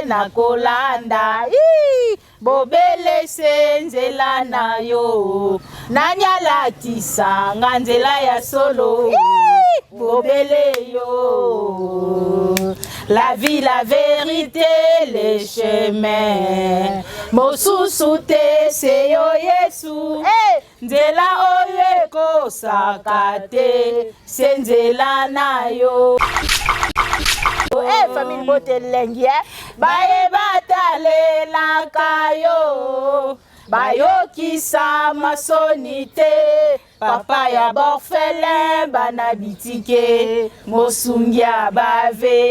na kolanda bobele senzela na yo nanyalakisa nganzela ya solo bobele yo la vie la vérité le chemin mosusu te se yo Yesu nzela oyo ekosaka te se nzela na yo. Famille Botelengi, baye batalelaka yo, bayokisa masonite, papa ya borfelin bana bitike, mosungia baveve,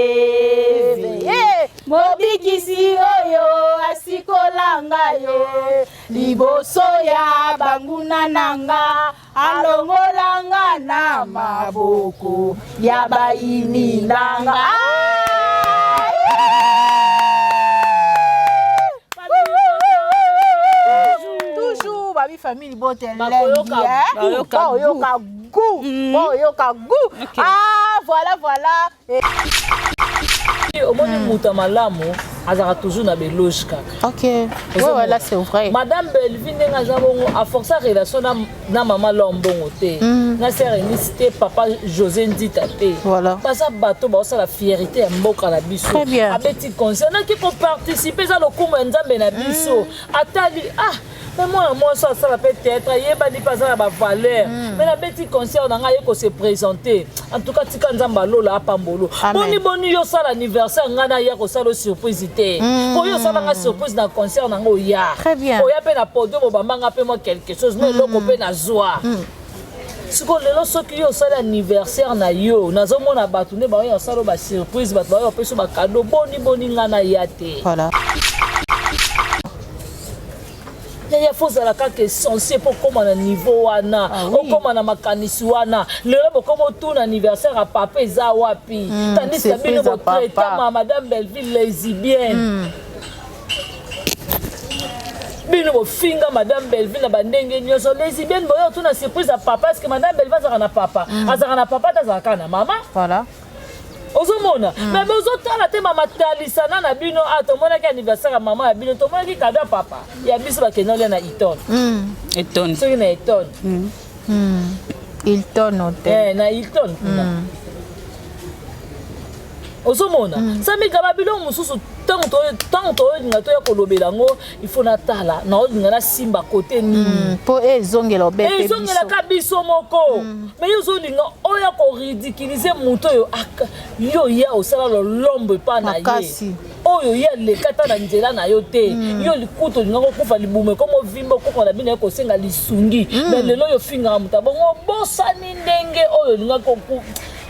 mobikisi oyo asikolanga yo, liboso ya banguna nanga, alongolanga na maboko, ya baini nanga. Toujours babi famille Botelengi oyoka goût oyoka goût. Ah voilà au moins muta malamu azara toujours na beloge kaka. OK voilà c'est vrai. Madame Belvine nga zabongo a forcer relation na maman Lombongo te na sœur Enicité papa José Ndita te. Voilà parce que bato ba ça la fierté ya mboka na biso abeti concert na qui pour participer za lokumu nzambe na biso atali mais moi ça va peut-être il va pas ça la valeur mais la petit concert on a ko se présenter en tout cas tika nzamba lola apambolo boni yo ça l'anniversaire ngana ya ko ça le surprise té pour yo ça la surprise dans concert na ngo ya très bien o ya pe na podium bamba pe moi quelque chose mais loko pe na joie siko lelo soki yo ça l'anniversaire na yo nazomona batu ne ba yo ça lo ba surprise batu ba yo pe so ba cadeau boni ngana ya té voilà. Il faut que censé pour comme un niveau wana comme na makanisi wana le comme tout anniversaire à papa za wapi tandis que bino votre madame Belleville lesbienne bino finga madame Belleville na bandenge nyoso lesbienne boyo tout na surprise à papa parce que madame Belleville azaka na papa azaka na maman voilà. Ozomona mais bozotala te mama talisana na bino atomona ki anniversaire ya mama ya bino tomona ki cadeau papa ya biso bakena na Hilton Hilton soki na Hilton Hilton hotel na Hilton ozomona sami gaba bilo mususu tanto ngato ya kolobela ngo il faut na tala na odinga na simba côté nini po ezongela obete ezongela ka biso moko mais yo zolinga oya ko ridiculiser muto yo yo ya osala lombe pa na ye oyo ya le kata na nzela na yo te yo likuto linga ko kufa libume komo vimba ko na bino ko senga lisungi mais lelo yo finga muta bongo bosa ni ndenge oyo linga ko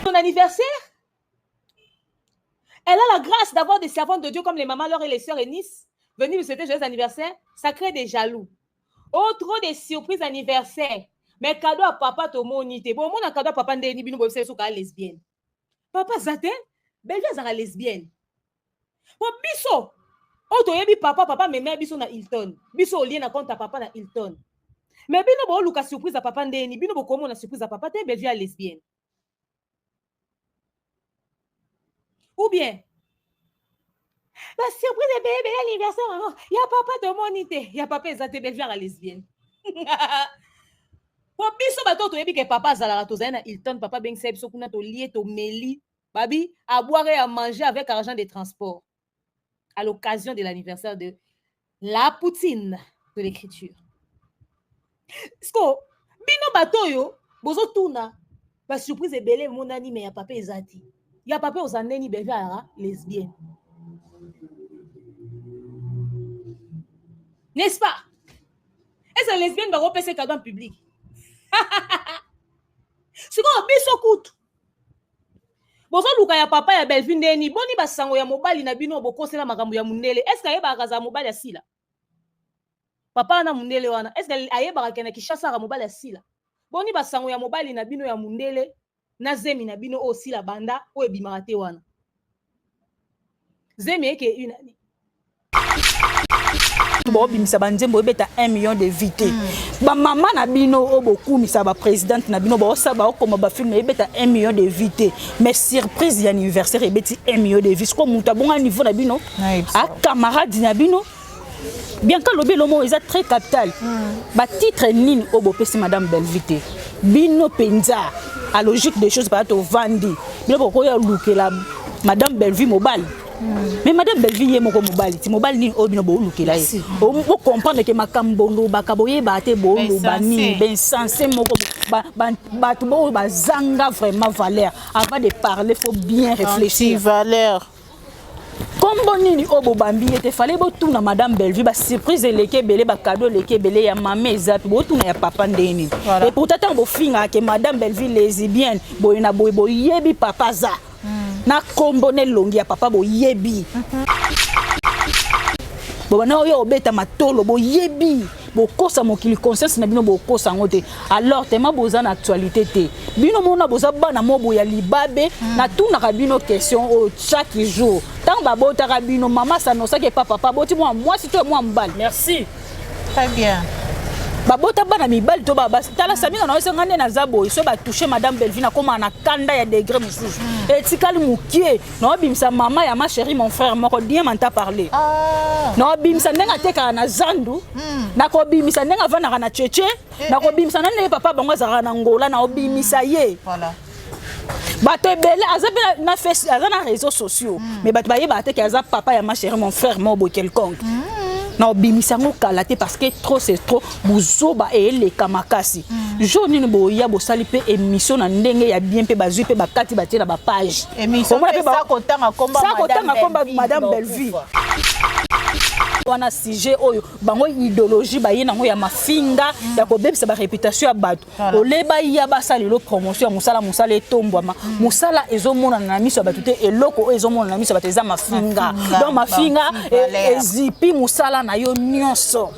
ton anniversaire. Elle a la grâce d'avoir des servantes de Dieu comme les mamans Laure et les sœurs Eunice venus lui souhaiter joyeux anniversaire. Ça crée des jaloux. Oh, trop de surprises anniversaire. Mais cadeau à papa to monité. Bon, mon cadeau à papa ndeni bino bobse so ka lesbienne. Papa zate, belle za lesbienne. Bon biso. Oh to yebi papa me mère biso na Hilton. Biso au lien na compte à papa na Hilton. Mais bino bo luka surprise à papa ndeni, bino bo komo na surprise à papa te belle lesbienne. Ou bien, la surprise est belle l'anniversaire, maman. Il y a papa de monité. Il y a papa et belle à lesbienne. Pour biso bato to yebi que papa zala to zana Hilton papa ben seb so kuna to lié to meli babi à boire et à manger avec argent de transport à l'occasion de l'anniversaire de la poutine de l'écriture. Sko bino bato yo bozo tuna ba surprise est belle mon ani mais ya papa ezati. Il y a papa aux années ni lesbienne. N'est-ce pas? Est-ce que lesbienne va repasser ses cadeaux en public? C'est quoi biso coûte? Bozo luka ya papa ya Belvin ndeni boni basango ya mobali na bino bokosela makambo ya mundele. Est-ce que ayeba kaza mobali ya sila? Papa na mundele wana. Est-ce que ayeba kena kishasa ka mobali ya sila? Boni basango ya mobali na bino ya mundele. Na zemi na bino aussi la banda o ebimaka te wana zemi eke une année Bo bimisa banzembo ebeta 1 million de vite. Ba mama na bino oboku misa ba présidente na bino ba osaba okoma ba film ebeta 1 million de vite. Mais surprise anniversaire ebeti 1 million de vite. Ko muta bonga niveau na bino. A camarade na bino. Bien que le belomo est très capital. Ba titre nini obo pesi madame Belvite. Bino penza a logique des choses pas to vandi. Bino boko ya lukela madame Belvite mobile. Mais madame Belvite ye moko mobile. Ti mobile ni obino bo lukela ye. O comprendre que makambondo bakaboye ba te bo lo bani ben sensé moko ba to bo ba zanga vraiment valeur. Avant de parler faut bien réfléchir. Valeur. Comme nini obo bambi était fallait botu na madame Belvite ba surprise leke belé ba cadeau leke belé ya maman ezat botu na ya papa ndeni. Et pourtant bo finga que madame Belvite lesbienne boyena boy yebi papa za. Na kombone longi ya papa bo yebi. Bo na yo obeta matolo bo yebi. Bo kosa mokili conscience na bino bo kosa ngote. Alors tema boza na actualité te. Bino mona boza bana mobo ya libabe na tuna ka bino question au chaque jour. Tant ba bota ka bino mama ça no ça que papa boti moi si toi moi mbal. Merci. Très bien. Babota bana mibali to baba tala samina na osenga na zabo so ba toucher madame Belvite na koma na kanda ya degré mususu et tikali mukie no bimsa mama ya ma chérie mon frère moko bien manta parler no bimsa ndenga teka na zandu na ko bimsa ndenga vana na cheche na ko bimsa na ne papa bango za na ngola na obimisa ye voilà. Bato ebele azabe na face azana réseaux sociaux mais bato baye ba te ka za papa ya ma chérie mon frère mobo quelconque. Non, bimisango kalate parce que trop c'est trop buzoba et les kamakasi. Joni no boya bo sali pe émission na ndenge ya bien pe bazui pe bakati batie na ba page. Émission ça kotanga komba madame Belvite. Wana sujet oyo bango idéologie ba yena ngo ya mafinga ya ko bebisa ba réputation ya bato. Oleba ya ba salilo promotion musala etombwama. Musala ezomona na miso ya bato te eloko ezomona na miso ya bato eza mafinga. Donc mafinga ezipi musala na yo nyonso.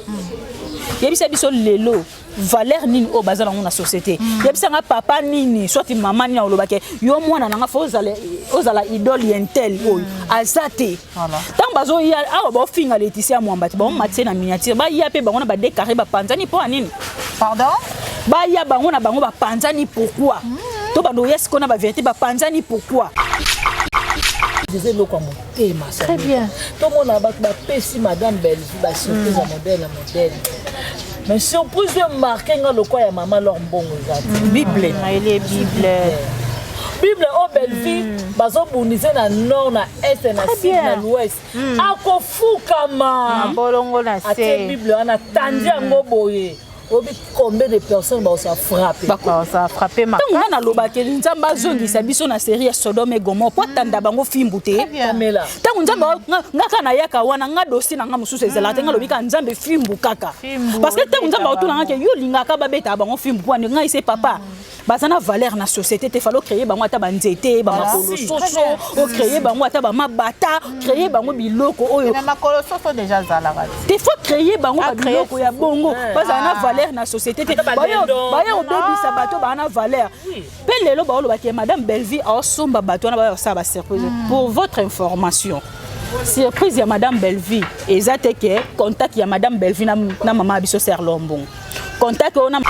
Yebisa biso lelo valeur nini o bazala na société. Yebisa nga papa nini soit maman ni olobake yo mwana nanga fo ozala idole yentel oyo azate. Tant bazo ya awa ba finga Laetitia Mwambati ba matse na miniature ba ya pe bango na ba décarrer ba panzani po nini? Pardon? Ba ya bango na bango ba panzani pourquoi? To ba do yes kona ba vérité ba panzani pourquoi? Très bien. Tout le monde a pesi madame Belvite, ba surprise modèle. Mais surprise de marquer le quoi ya maman leur bon Bible. Il est Bible. Bible au Belvite, bazo bonise na nord na est na sud na l'ouest. Ako fukama. Bolongo na se. Bible ana tandi ngo boye. Combien de personnes vont se frapper? Ça a frappé ma femme. On a l'obake, nzamba zongi sabiso na série Sodome et Gomorrhe. Pour tanda bango film bouté. Tant nzamba ngaka na yaka wana nga dossier na nga mususu ezala tenga lobika nzambe film bukaka. Parce que tant nzamba otuna nga ke yo lingaka babeta bango film kwa nga ise papa. Bazana valeur na société te falo créer bango ata banzete ba makolo soso o créer bango ata ba mabata créer bango biloko oyo na makolo soso déjà zalaka te faut créer bango ba biloko ya bongo bazana valeur na société te bayo obebisa bato bana valeur pe lelo ba olobaki madame Belvite a somba bato na ba sa ba surprise pour votre information. Surprise ya madame Belvite ezate ke contact ya madame Belvite na mama biso ser lombong contact ona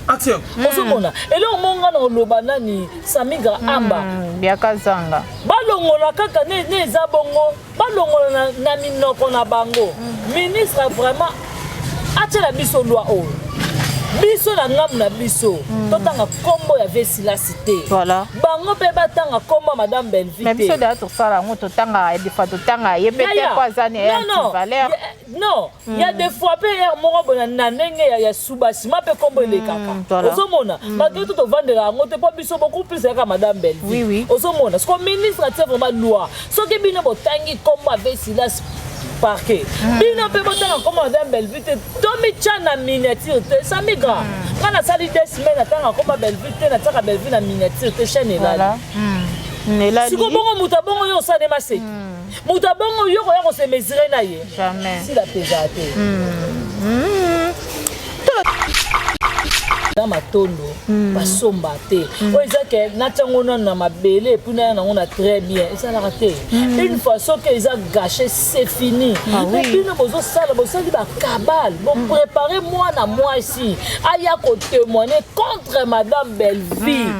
action. Osomona. Ele omonga na lobana ni Samiga Amba. Biaka zanga. Balongola kaka ne za bongo. Balongola na minoko na bango. Ministre vraiment atela biso loi o. Biso na ngamu na biso. Totanga kombo ya Vesila cité. Voilà. Bango pe batanga kombo madame Belvite. Mais biso da to sala ngo totanga de fois totanga yebete kwa zane ya valeur. Non, il y a des fois pe ya moko bona na ndenge ya subasi ma pe kombo le kaka. Osomona, malgré tout vendre la ngo te po biso beaucoup plus ka madame Belvite. Oui oui. Osomona, ce que ministre a vraiment loi. Ce que bino botangi kombo ya Vesila parquet. Bino pe botanga kombo madame Belvite. Tomi chana miniature te Samiga. Kana sali des semaines atanga kombo Belvite na taka Belvite na miniature te chaîne là. Si vous avez mutabongo yo sa démassé. Mutabongo yo ko se mesurer na ye. Jamais. Si la pesate. dans matondo basomba te o ezake na tangona na mabele puis na on a très bien et ça l'a raté une façon que ils a gâché c'est fini et puis nous bozo sala ba cabale bon préparer moi na moi ici aya ko témoigner contre madame Belleville.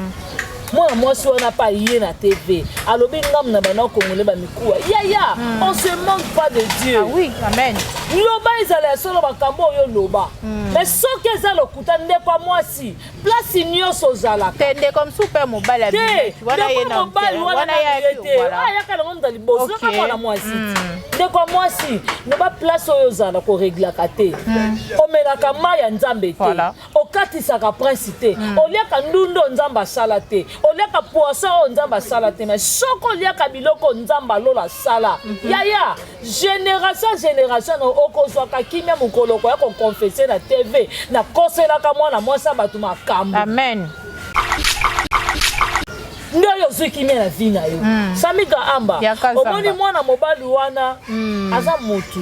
Moi si on n'a pas yé na TV alors bien ngam na bana congolais ba mikuwa ya on se manque pas de Dieu. Ah oui, amen. Loba ezala solo bakambo yo loba mais soki eza lokuta nde kwa mwasi place nyonso zala tende comme super mobile abi wana yena wana yete aya kana ngomza liboso kama na mwasi nde kwa mwasi loba place oyo zala ko régler kate omelaka maya nzambe te okatisaka prince te oliaka ndundo nzamba sala te oliaka poisson o nzamba sala te mais soko oliaka biloko nzamba lola sala yaya génération okozwaka kimia mukoloko ya kokonfese na TV na koselaka mwana mwasa batu makambo amen ndoyo zikimia na vina yo samika amba omoni mwana mobali wana aza mutu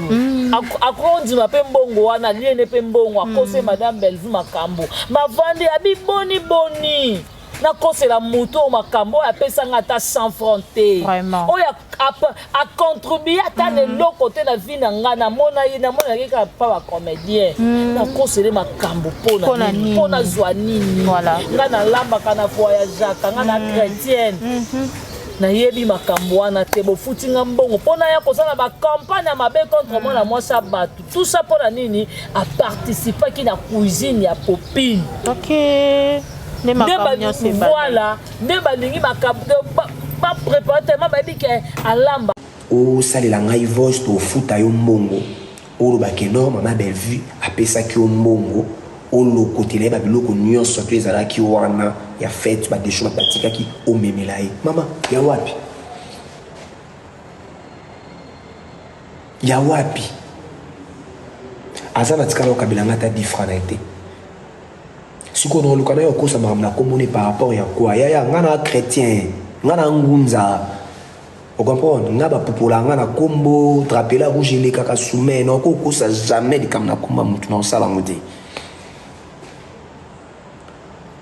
akondi mape mbongo wana liene pe mbongo akose madame Belleville makambo mavandi abiboni boni na kosela muto makambo apesa ngata sans fronté oya a contribuer ata le côté na vie na ngana mona kika pa ba comédien na kosela makambo pona zwa nini ngana lamba kana voyage ngana chrétienne na yebi makambo wana te bo futinga mbongo pona ya kosala ba campagne ya mabe contre moi na mwasa batu tout ça pona nini a participer ki na cuisine ya popine voilà ne balingi ba préparer tellement ba bi ke alamba o salela ngai voice to futa yo mbongo o ba ke no mama Belleville apesa ki o mbongo o lo kotele ba biloko nyonso to ezala ki wana ya fête ba desho batika ki o memela e mama ya wapi azana tikala kabila ngata differente si qu'on a le canal au cours na commune par rapport à quoi ya ngana chrétien ngana ngunza on comprend ngaba popola ngana kombo drapela rouge les kaka soumé non ko ça jamais de comme na komba mutu na sala ngodi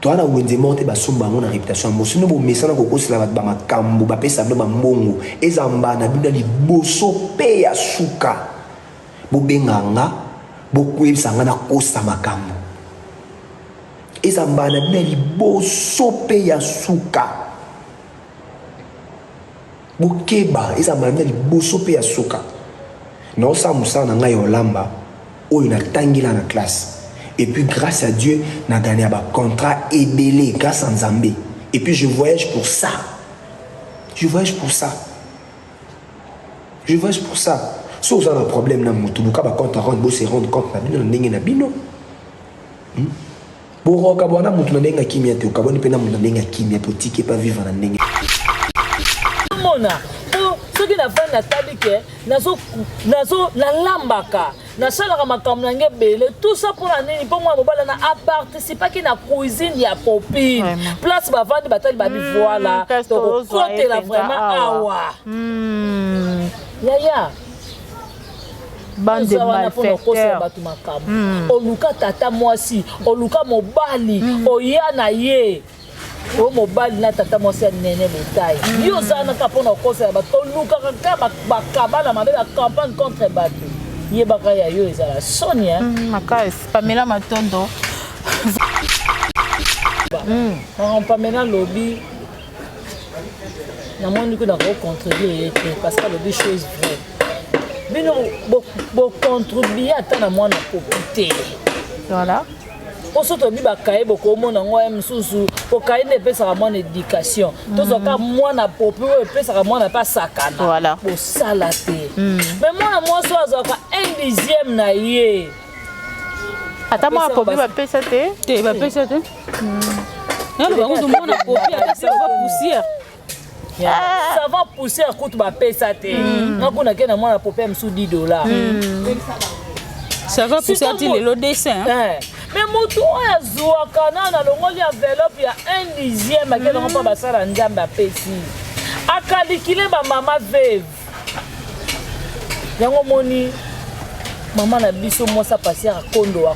toi na wende monte ba somba ngona réputation mo sino bo mesana ko sala ba makambo ba pesa ba mbongo ezamba na bida liboso pe ya suka bo benganga bo kwebisa ngana kosa makambo ezamba na bina liboso pe ya suka bukeba ezamba na bina liboso pe ya suka na osa musana ngai olamba oyo na tangila na classe et puis grâce à Dieu na gagné ba contrat ebelé grâce à Nzambe et puis je voyage pour ça si vous avez un problème na mutu buka ba compte rendre bo se rendre compte na bino ndenge na bino Pour kabwana mutu na ndenga kimia te ukaboni pena mutu na ndenga kimia potike pa vivre na ndenga mona soki na vanda na tabike nazo na lambaka na salaka makambo nange bele tout ça pour la nini pour moi mobala na a participer ki na cuisine ya popine place ba vandi batali ba bi voilà to côté la vraiment awa ya bande de malfaiteurs oluka tata mwasi oluka mobali oyana ye o mobali na tata mwasi nene betaille yo zana ka pona kosa ba toluka ka ba kabana mabe ba campagne contre batu ye baka ya yo ezala Sonia makas Pamela Matondo Pamela lobby na moni ko na ko contribuer parce que lobby chose vraie bino bo contribuer à moi na popité voilà pour ça to bi ba kaye boko mona ngo msusu ko kaye ne pesa moi éducation to so ka moi na popé pesa moi na pas sakana voilà bo salate mais moi so azoka 1/10 na ye ata moi popé ba pesa te ba pesa te non ba ko mona popé ata ça va poussière ça va pousser à coûte ba pesa te ngako na kena mwana popé msu $10 ça va pousser à le dessin mais mutu oya zuwa kana na longoli enveloppe ya 1/10 akena ngapa basala nzamba pesi akalikile ba mama veve yango moni mama na biso mwasa passer à kondo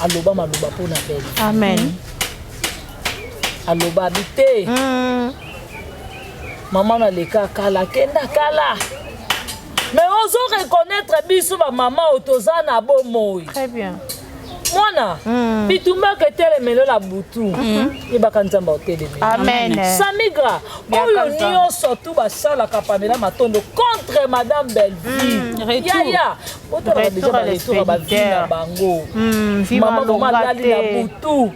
aloba maloba pona belle. Amen. Aloba bité. Maman na leka kala kenda kala. Mais ozo reconnaître biso ba maman otozana bomoy. Très bien. Mwana bitumba ke telemelo la butu ibaka nzamba otelemi. Amen. Samigra oyo nyonso tu basala kapamela matondo contre madame Belleville. Ya otala déjà retour ba vina bango. Maman comment dali na butu.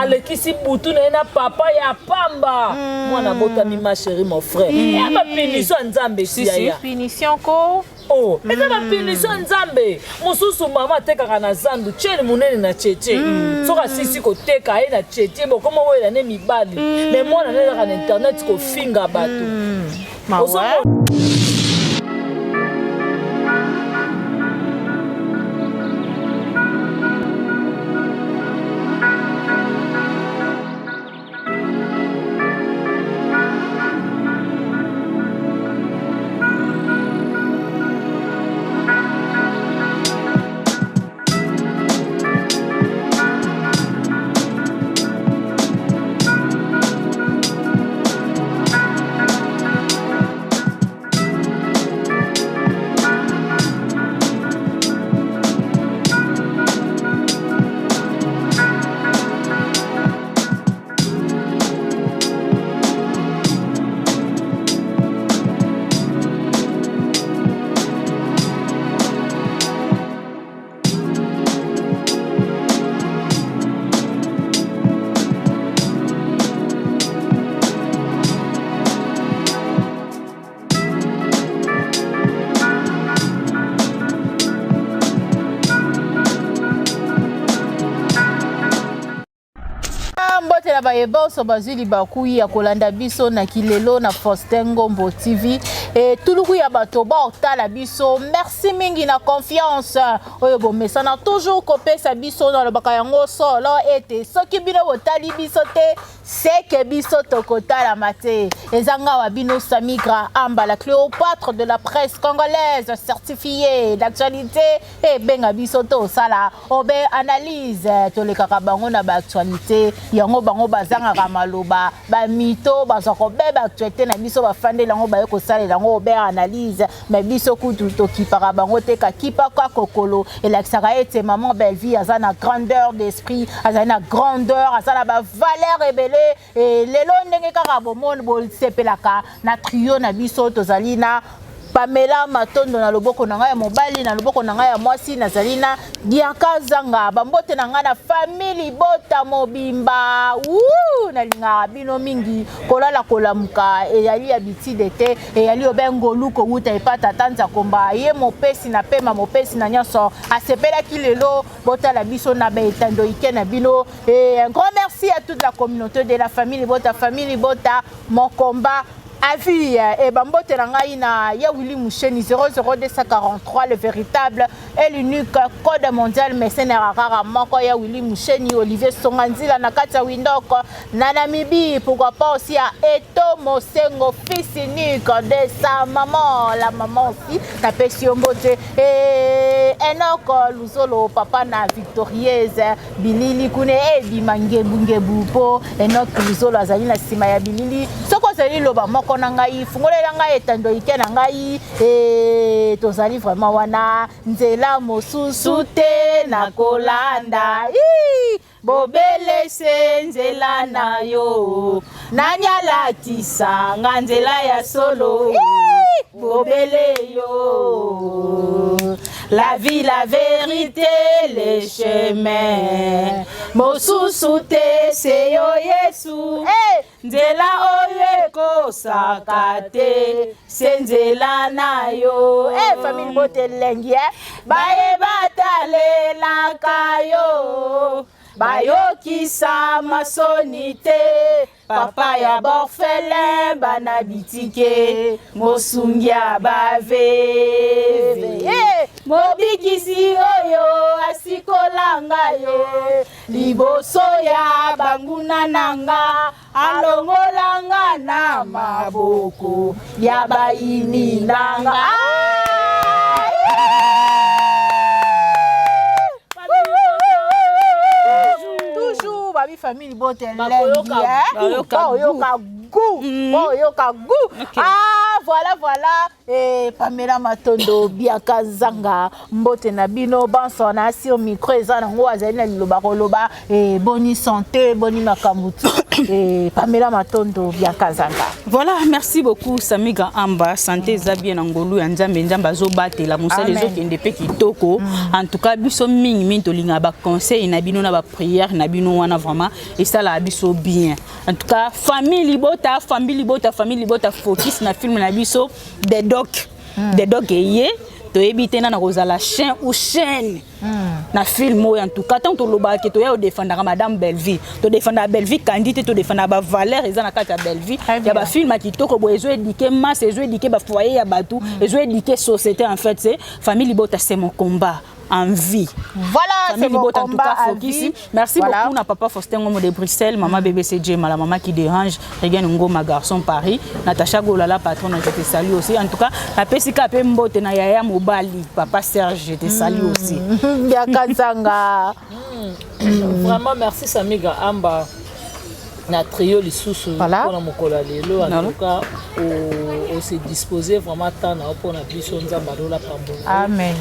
Alekisi butu na papa ya pamba. Mwana botami ma chérie mon frère. Ya ba punition nzambe si ya. Punition ko. Oh, eza ba punition nzambe. Mususu mama tekaka na zandu cheni munene na cheche. Soka sisi ko teka ye na cheche bo komo wela ne mibali. Mais mwana na na internet ko finga bato. Boso bazili bakuyi ya kolanda biso na kilelo na Faustin Ngombo TV et tuluku ya bato ba otala biso merci mingi na confiance oyo bomesana toujours kopesa biso na lobaka yango solo ete soki bino botali biso te seke biso tokotala mate ezanga wa bino Samigra Amba la Cléopâtre de la presse congolaise certifiée d'actualité et benga biso to sala obe analyse tolekaka bango na ba actualité yango bango bazanga maloba ba mito bazako beba actualité na biso ba fande lango ba yeko sala lango obe analyse mais biso kutu to kipaka bango te ka kipaka kokolo et la ete maman Belleville azana grandeur d'esprit azana grandeur azana ba valeur rebelle et lelo ndenge kaka bomone bol sepelaka na trio na biso tozali na Pamela Matondo na loboko na ngai ya mobali na loboko na ngai ya mwasi na Zalina Diaka Zanga bambote na ngai na family bota mobimba na linga bino mingi kolala kolamuka e yali ya bitide te e yali obengo luko wuta epata tanza komba ye mopesi na pema mopesi na nyoso asepela kilelo bota la biso na betando ike na bino et un grand merci à toute la communauté de la famille bota mon combat Avis et bambote nangai na ya Willy Moucheni 00243 le véritable et l'unique code mondial mercenaire rara moko ya Willy Moucheni Olivier Songanzila na kati ya Windoko na Namibie pourquoi pas aussi à Eto Mosengo fils unique de sa maman la maman aussi na pesi mbote et Enoch Luzolo papa na victorieuse Bilili kune edi mangebu po Enoch Luzolo azali na sima ya Bilili soko zali loba moko na ngai fungolela ngai etando ike na ngai et tozali vraiment wana nzela mosusu te na kolanda bobele nzela na yo nanyala tisa nzela ya solo bobele yo la vie la vérité les chemins mosusu te se yo Yesu nzela oyo ekosaka te se nzela na yo famille botelengi baye batalelaka yo bayokisa masoni te papa ya borfelin bana bitike mosungi ya baveve mobikisi oyo asikolanga yo liboso ya banguna nanga alongolanga na maboko ya bayini nanga babi famille bote lendi baoyoka goût ah voilà et Pamela Matondo Biaka Zanga mbote na bino banso na sur micro eza nango azali na liloba koloba et boni santé boni makamutu et Pamela Matondo Biaka Zanga. Voilà, merci beaucoup Samiga Amba, santé za bien ngolu ya nzambe nzamba zo batela musala zo kende pe kitoko. En tout cas biso mingi tolinga ba conseil na bino na ba prière na bino wana vraiment et ça la biso bien. En tout cas famille libota focus na film na biso des doc eye to ebite na kozala chien ou chaîne na film en tout cas tant to loba ke to ya défendre madame Belleville to défendre Belleville candidate to défendre ba valeur eza na kata Belleville ya ba film kitoko bo ezo éduquer masse ezo éduquer ba foyer ya batu ezo éduquer société en fait c'est famille libota c'est mon combat en vie. Voilà, c'est mon combat en tout cas, focus. Merci beaucoup na papa Faustin Ngomo de Bruxelles, maman BBC la maman qui dérange, Regan Ngo ma garçon Paris, Natacha Golala patronne, je te salue aussi. En tout cas, la Pesika Pembote na Yaya Mobali, papa Serge, je te salue aussi. Yakazanga. Vraiment merci Samiga Amba. Na trio les sous voilà. Pour mokola lelo en tout cas on s'est disposé vraiment tant pour na biso nzamba la pambo. Amen.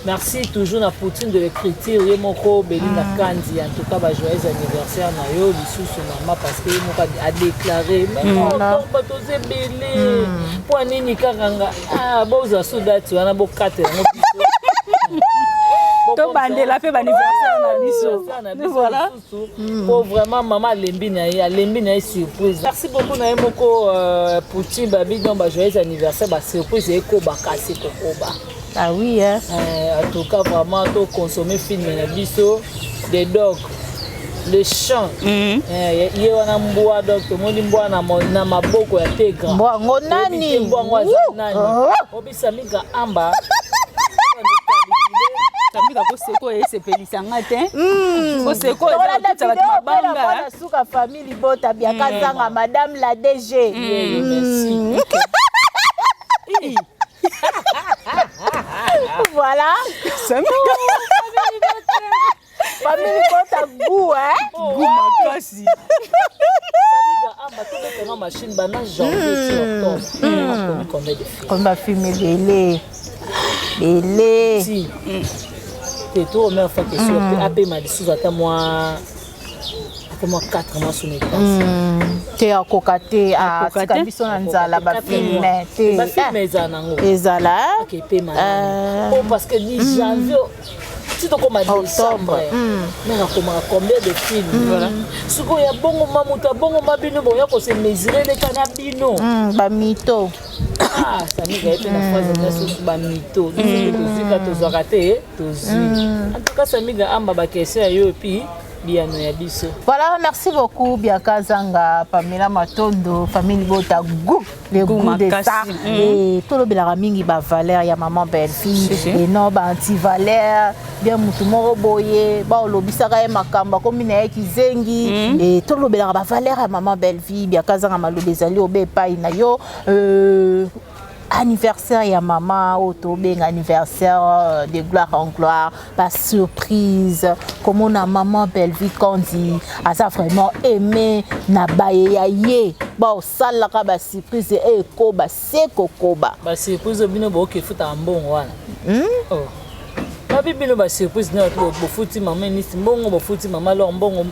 Merci toujours na Poutine de l'écriture et moko Belinda Kandi en tout cas ba joyeux anniversaire na yo lisusu maman parce que moko a déclaré mais on va toser belé pour nini karanga ah boza soudati wana bo 4 to bandela pe anniversaire na biso voilà pour vraiment maman lembi na surprise. Merci beaucoup na moko Poutine babi donc ba joyeux anniversaire ba surprise et ko ba kasser ko ba. Ah oui, hein. En tout cas, vraiment, tout consommer film biso, des dogs, le chant. Il y a un bois donc tout le monde boit na maboko ya tegra. Bois ngonani. Bois nani. Obi Samiga Amba. Samiga koseko ese pelisanga te. Koseko eza mabanga. Na suka famille bota Biaka Zanga madame la DG. Merci. Voilà. Famille bota goût goût makasi. Samiga Amba tout le machine bana janvier octobre. On va filmer belé. Si. C'est tout même fois que sur AP m'a dit sous attends moi 4 mois sur mes places. Te akokate a biso na nzala ba filme te ba filme ezanango ezala OK pe mana parce que ni janvier si to comme décembre mais on a combien de films voilà suko ya bongo mamuta bongo mabino bo ya ko se mesurer les canabino ba mito ça me gagne na phase de sous ba mito to to zakate to en tout cas ça me ga amba ba question yo puis voilà, merci beaucoup Biaka Zanga, Pamela Matondo, famille Bota goût, le goût de ça et tout le belamingi ba valeur ya maman Belleville et non ba anti valeur bien mutu moko boye ba olobisaka e makamba comme na ye kizengi et tout le belanga ba valeur ya maman Belleville Biaka Zanga malobe ezali obepa ina yo anniversaire ya maman autobeng anniversaire de gloire en gloire pas surprise comme on a maman Belleville Kandi asa vraiment aimé na baye ya ye ba osala ka ba surprise e ko ba seko koba ba surprise bino bo ke futa mbongo wana oh babi bino ba surprise na bo futi maman ni mbongo bo futi maman lo mbongo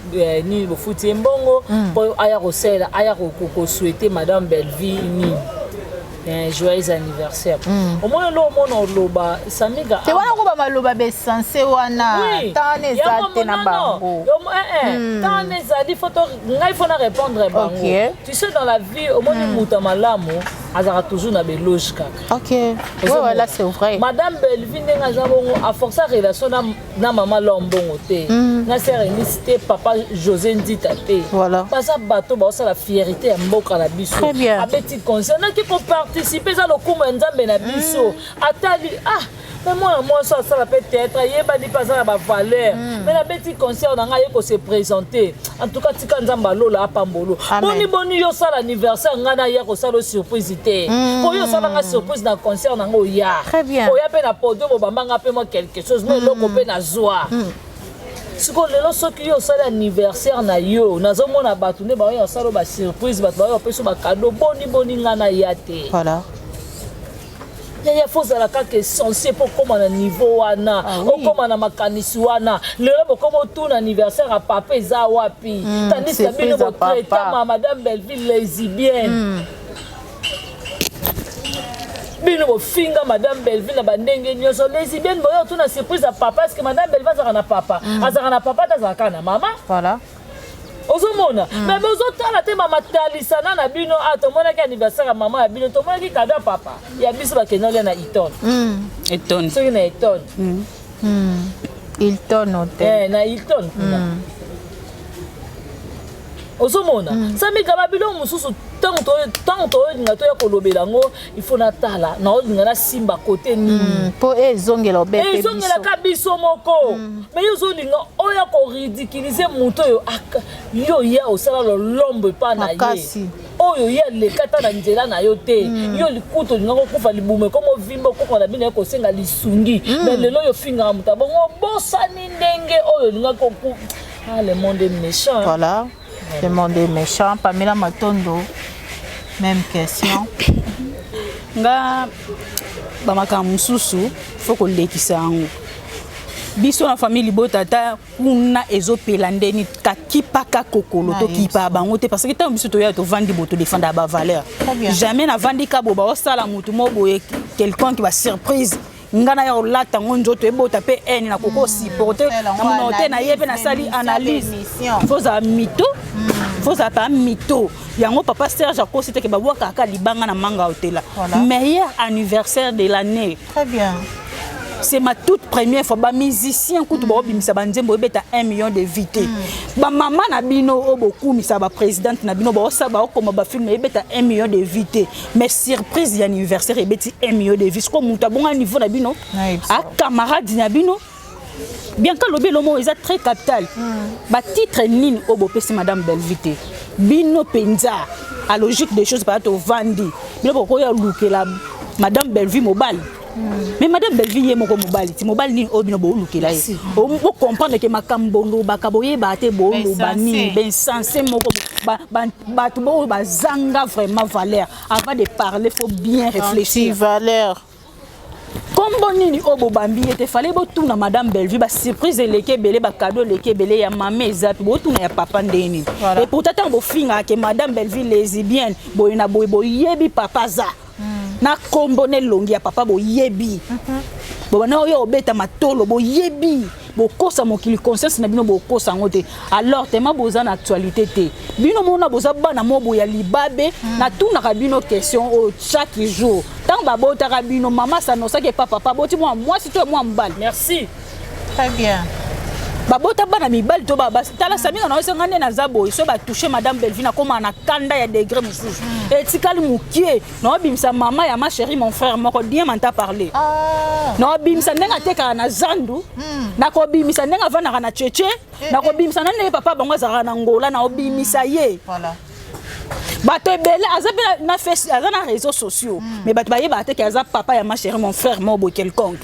ni bo futi mbongo po aya ko sela aya ko souhaiter madame Belleville ni joyeux anniversaire. Au moins là on loba Samiga. Tu vois ko ba loba be sensé wana tane za na bango. Tane za di photo ngai faut na répondre bango. Tu sais dans la vie au moins muta malamu azara toujours na be logique. OK. Voilà c'est vrai. Madame Belleville nga zabongo a forcer relation na maman lombongo te. Na sérénité papa José Ndita te. Voilà. Pas ça bateau ba ça la fierté ya mboka la biso. Très bien. A petit concernant qui pour participer à l'okumu nzambe na biso atali mais moi ça la peut-être yeba di pas ça la valeur mais la petit concert na ngai ko se présenter en tout cas tika nzamba lola apambolo boni yo ça l'anniversaire ngana ya ko ça le surprise té ko yo ça nga surprise na concert na ngo ya très bien o ya pe na podo bo bamba nga pe moi quelque chose mais loko pe na joie siko lelo soki yo sala anniversaire na yo nazomona bato nde baoyo osala ba surprise bato baoyo opesa ba cadeau boni ngana ya te. Voilà. Il faut que kaka censé pour comment na niveau wana o comment na makanisi wana lelo comme tout anniversaire à papa eza wapi tandis que bino bo traiter madame Belleville lesbienne bino bo finga madame Belleville na bandenge nyoso lesbienne boyo tout na surprise à papa parce que madame Belleville azaka na papa azaka na maman. Voilà. Ozomona mais bozotala te mama talisana na bino atomona ki anniversaire ya mama ya bino tomona ki cadeau papa ya biso bakena na Hilton Hilton soki na Hilton Hilton hotel na Hilton ozomona sami kaba bilo mususu tanto olinga to ya kolobela ngo il faut na tala na olinga na simba côté nini po ezongela obepe biso ezongela ka biso moko mais yo olinga oya ko ridiculiser muto yo yo ya osala lombe pa na ye oyo ya lekata na nzela na yo te yo likuto linga ko kufa libume komo vimba ko na bino ko senga lisungi mais lelo yo finga muta bongo bosani ndenge oyo linga ko le monde est méchant. Voilà. Le monde est méchant. Pamela Matondo, même question. Nga bamaka mususu faut ko lekisa ngo. Biso na famille botata kuna ezopela ndeni kakipaka kokolo to kipa bango te parce que tant biso to ya to vandi boto défendre ba valeur. Jamais na vandi ka boba osala mutu mo boye quelqu'un qui va surprise. Ngana ya olata ngonjo to ebota pe eni na koko supporter na monote na yebe na sali analyse faut za mito faut za pas mito yango papa Serge akosite ke babwa kaka libanga na manga hotela meilleur anniversaire de l'année. Très bien. C'est ma toute première fois ba musicien kutu ba obimisa banzembo ebeta 1 million de vité ba mama na bino oboku misa ba présidente na bino ba osaba okoma ba film ebeta 1 million de vité mais surprise d'anniversaire ebeti 1 million de vité ko muta bonga niveau na bino a camarade na bino bien que lobelo mo eza très capital ba titre nini obopesi madame Belleville bino penza à logique des choses pas to vandi bino boko ya lukela madame Belleville mobile. Mais madame Belleville est moko mobile ti mobile ni obino bo lukela ye o comprendre que makambondo bakaboye bate bo lobani ben sensé moko ba to bo ba zanga vraiment valeur avant de parler faut bien réfléchir valeur comme bonini obo bambi était fallait bo tuna madame Belleville ba surprise leke belé ba cadeau leke belé ya maman ezapi bo tuna ya papa ndeni et pourtant bo finga que madame Belleville lesbienne bo ina bo yebi papa za na kombone longi ya papa bo yebi bo bana oyo obeta matolo bo yebi bo kosa mokili conscience na bino bo kosa ngote alors tema boza na actualité te bino mona boza bana mobo ya libabe na tuna ka bino question au chaque jour tant ba bota ka bino mama ça no ça que papa boti moi si toi moi mbal merci très bien babota bana mibali to baba tala samina na osenga nde na zabo so ba toucher madame Belleville na koma na kanda ya degré mususu etikali mukie na obimisa mama ya ma chérie mon frère moko bien manta parler na obimisa ndenga teka na zandu na ko bimisa ndenga vana na cheche na ko bimisa nande papa bango za na ngola na obimisa ye voilà bato ebele azape na face na réseaux sociaux mais bato baye bateke aza papa ya ma chérie mon frère moko quelconque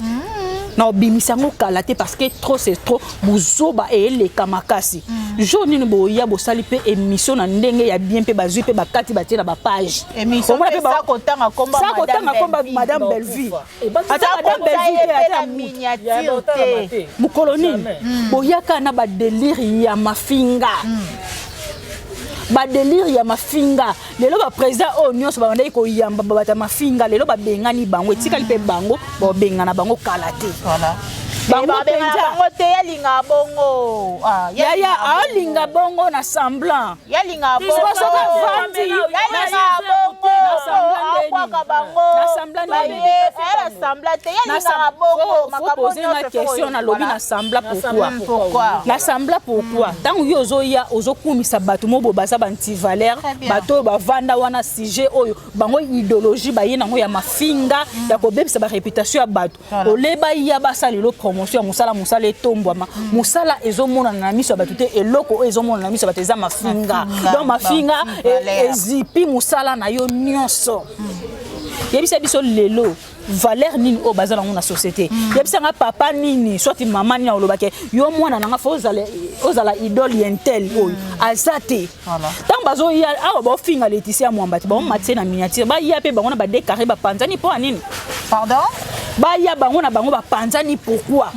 na obimisango kalate parce que trop c'est trop buzoba et les kamakasi journée ni boya bo sali pe émission na ndenge ya bien pe bazui pe bakati batie na ba page émission ça kotanga komba madame Belleville ata madame Belleville ata miniature te mukoloni boya kana ba délire ya mafinga ba délire ya mafinga lelo ba président o nyonso ba ndai ko yamba bata mafinga lelo ba bengani bango etikali pe bango ba bengana bango kalate voilà bango bango te yalinga bongo ya alinga bongo na semblant yalinga bongo yalinga bongo akwaka bango na semblant na semblant te yalinga bongo makabozo na question na lobi na semblant pourquoi na semblant pourquoi tant yo ozoya ozokumisa bato mobo baza banti valeur bato ba vanda wana sujet oyo bango idéologie ba yena ngo ya mafinga ya ko bebisa ba réputation ya bato oleba ya basali lo promotion musala etombwama musala ezomona na miso bato te eloko ezomona na miso bato eza mafinga donc mafinga ezipi musala na yo nyonso yebisa biso lelo valeur nini o bazala na société yebisa nga papa nini soit maman nini olobake yo mwana nanga fo ozala idole yentel oyo azate tant bazo ya awa ba finga Laetitia Mwambati ba matie na miniature ba ya pe bango na ba décarrer ba panzani po nini pardon ba ya bango na bango ba panzani pourquoi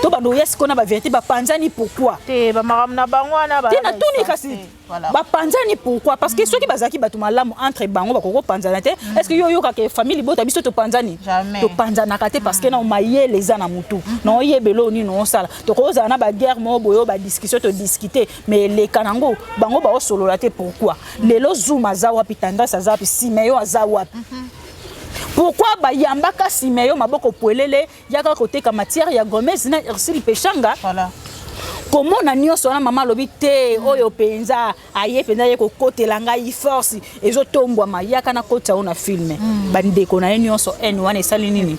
to bando yes kona ba vérité ba panzani pourquoi te ba maram na bango na ba tina tuni kasi ba panzani pourquoi parce que ceux qui bazaki batu malamu entre bango ba koko panzana te est-ce que yo ka ke famille bota biso to panzani to panzana kate parce que na maye les ana mutu no yebelo ni no sala to ko za na ba guerre mo boyo ba discussion to discuter mais les kanango bango ba solo la te pourquoi lelo zuma za wapi tendance za wapi simeyo za wapi pourquoi ba yambaka simeyo maboko poelele yaka côté ka matière ya Gomez na Ursule Pechanga voilà comment na nyonso na mama lobi te oyo penza aye penza ye ko kotela ngai force ezotombwa mayaka na kota ona filme bandeko na nyonso N1 esali nini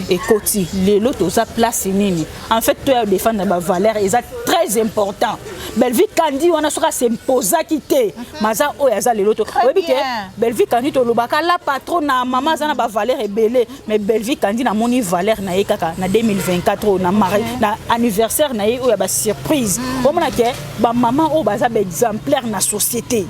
ekoti lelo toza place nini en fait to ya défendre ba valeur eza très important Belvi Kandi wana soka s'imposa kité maza oyo aza lelo to oyebi ke Belvi Kandi to lobaka la patron na mama za na ba valeur ebele mais Belvi Kandi na moni valeur na ye kaka na 2024 na na anniversaire na ye oyo ba surprise comme na ke ba maman o baza ba exemplaire na société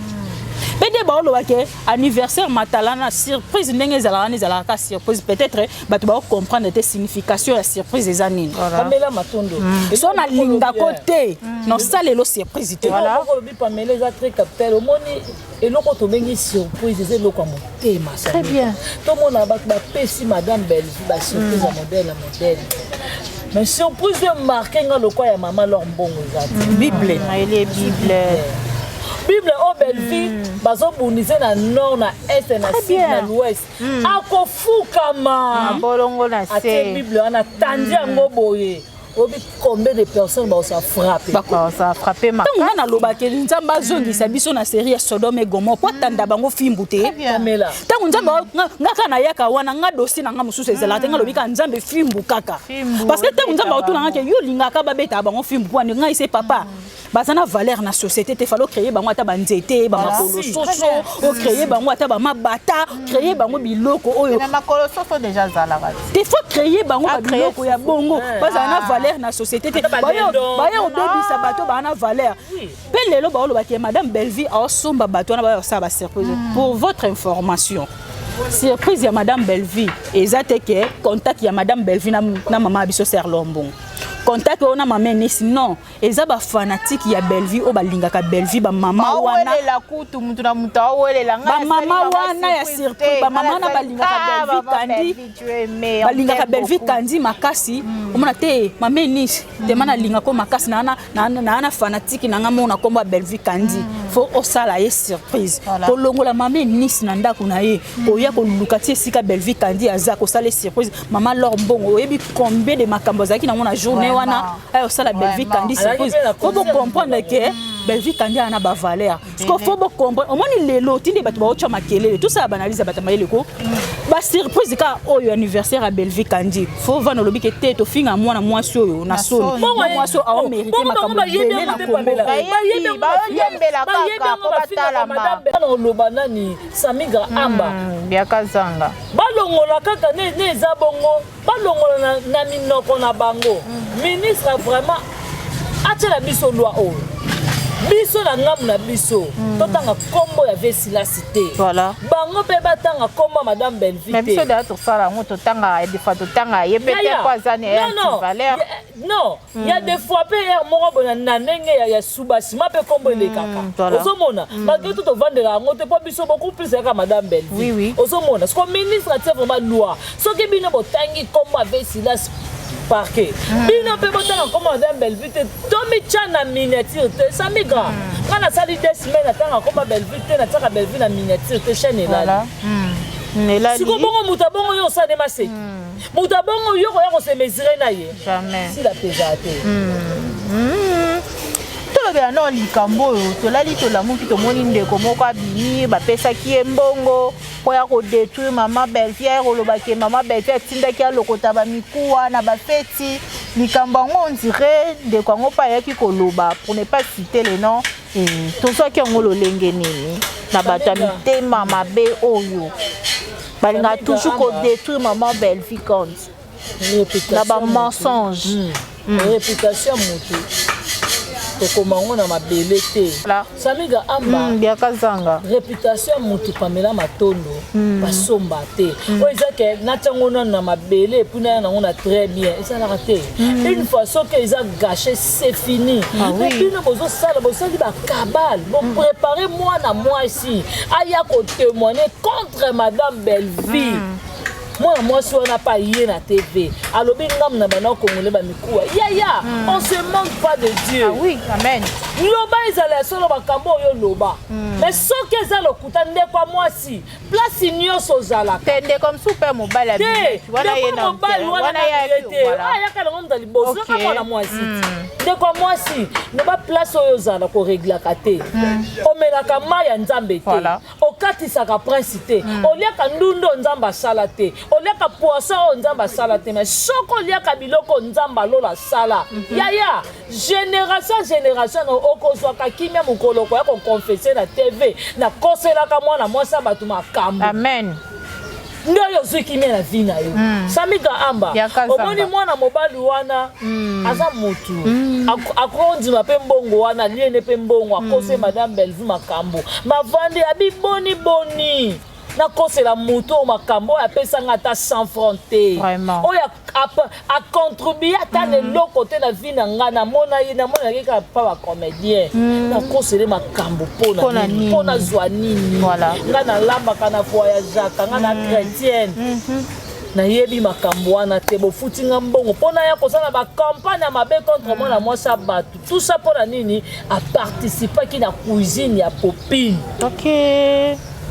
Bede ba olo ke anniversaire matalana surprise ndenge ezala ka surprise peut-être batu ba comprendre te signification la surprise des années Pamela Matondo so na linga côté non ça lelo surprise te voilà ko Pamela za très capital omoni eloko to bengi surprise c'est eloko motema très bien to mona ba pesi madame belle ba surprise modèle mais surprise de marquer nga lokwa ya maman leur mbongo zati Bible les Bible au Belvi bazo bunize na nord na est na sud na l'ouest akofukama bolongo na se ate Bible ana tandi yango boye obi combien de personnes ba ça frapper ça frapper ma tant na lobake nzamba zongisa biso na série ya Sodome et Gomorrhe po tanda bango fimbute Pamela tant nzamba ngaka na yaka wana nga dossier na nga mususu ezala te nga lobika nzambe fimbu kaka parce que tant nzamba otuna nga ke yo lingaka babeta bango fimbu po nga ise papa bazana valeur na société te falo créer bango ata banzete ba makolo soso o créer bango ata ba mabata créer bango biloko oyo na makolo soso déjà zalaka te faut créer bango ba biloko ya bongo bazana valeur na société te baya obebisa bato bana valeur pe lelo ba olo ba ke madame Belvi a somba bato na ba sa ba surprise pour votre information surprise ya madame Belvi ezate ke contact ya madame Belvi na mama biso ser lombong contact ona maman nisi non eza ba fanatique ya Belvi o balingaka Belvi ba mama wana la kutu mutu na mutu awelela nga ba mama wana ya surprise ba mama na balingaka Belvi Kandi balingaka Belvi Kandi makasi omona te maman nisi te mana linga ko makasi na fanatique na ngamo na komba Belvi Kandi faut osala ye surprise ko longola maman nisi na ndako na ye oya ko lukati sika Belvi Kandi aza ko sala surprise mama leur mbongo oyebi combien de makambo zaki na mona journée wana ayo sala Belvi Kandi surprise faut comprendre que Belvi Kandi ana ba valeur parce que faut comprendre au moins lelo tindi batu ba ocha makelele tout ça banaliser batamayele ko ba surprise ka oyo anniversaire à Belvi Kandi faut va no lobike te to finga mwana mwasi oyo na soni mwasi a mérité makambo bele na Kongo ba yembela kaka ko batala ma na loba nani Samigra Amba biaka zanga balongola kaka ne za bongo balongola na minoko na bango ministre vraiment atela biso loi o biso na ngamu na biso totanga kombo ya Vesila cité voilà bango pe batanga kombo madame Belvi même biso da to sala ngo totanga des fois totanga yepete kwa zane ya valeur non il y a des fois pe ya moko bona na ndenge ya subasi ma pe kombo le kaka ozomona malgré tout to vendera ngo te po biso beaucoup plus ka madame Belvi oui ozomona ce que ministre a fait vraiment loi ce que bino botangi kombo ya Vesila parquet bino pe botanga kombo madame Belvi te tomi chana miniature te Samigra ngana sali des semaines atanga kombo Belvi te na tsaka Belvi na miniature te chaîne là Nela si bongo mutabongo yo sa de masé mutabongo yo ko ya ko se mesurer na ye jamais si la pesate tolobela no likambo tolali tolamuki tomoni ndeko moko abimi bapesaki ye mbongo po ya kodétruire mama Belvi kolobaki mama Belvi atindaki alokota bamikuwa na bafeti likambo yango on dirait ndeko yango mpe ayaki koloba pour ne pas citer le nom tozwaki yango lolenge nini na bato ya mitema mabe oyo balinga toujours qu'on détruit maman Belle-Vie compte na ba mensonge réputation moto tokomango na mabele te Samiga amba biakazanga réputation moto Pamela Matondo basomba te oza ke natango na mabele puna na ngona très bien et ça la raté une fois que ils ont gâché c'est fini mais bino bozo sala ba cabal bon préparer moi na moi ici aya ko témoigner contre madame Belle-Vie. Moi si on n'a pas yé na TV alors bien ngam na bana congolais ba mikuwa ya on se manque pas de Dieu. Ah oui amen loba ezala solo bakambo yo loba mais soki ezala okuta nde kwa mwasi place nyonso ozala tende comme super mobile à voilà yena wana ya yaka na ngomda liboso kama na mwasi nde kwa mwasi loba place oyo ozala ko réglaka te omelaka maya nzambe te okatisaka prince te oliaka ndundo nzamba sala te oliaka poisson o nzamba sala te mais soko oliaka biloko nzamba lola sala ya génération okozwaka kimia mokolo ko ya ko confesser na TV na koselaka mwana mwasa batu makambo amen ndoyo zikimia na vie na yo Samiga amba omoni mwana mobali wana aza mutu akondima pe mbongo wana liene pe mbongo akose madame Belle-Vie makambo mavandi abiboni boni na kosela muto makambo ya pesa ngata 100 francs te oya a contribuer à le côté la vie na ngana mona yeka pa ba comédien na kosela makambo pona zwa nini ngana lamba kana voyage ngana chrétienne na yebi makambo wana te bo futinga mbongo pona ya kosala ba campagne mabe contre moi na moi sabatu tout ça pona nini a participer ki na cuisine ya popine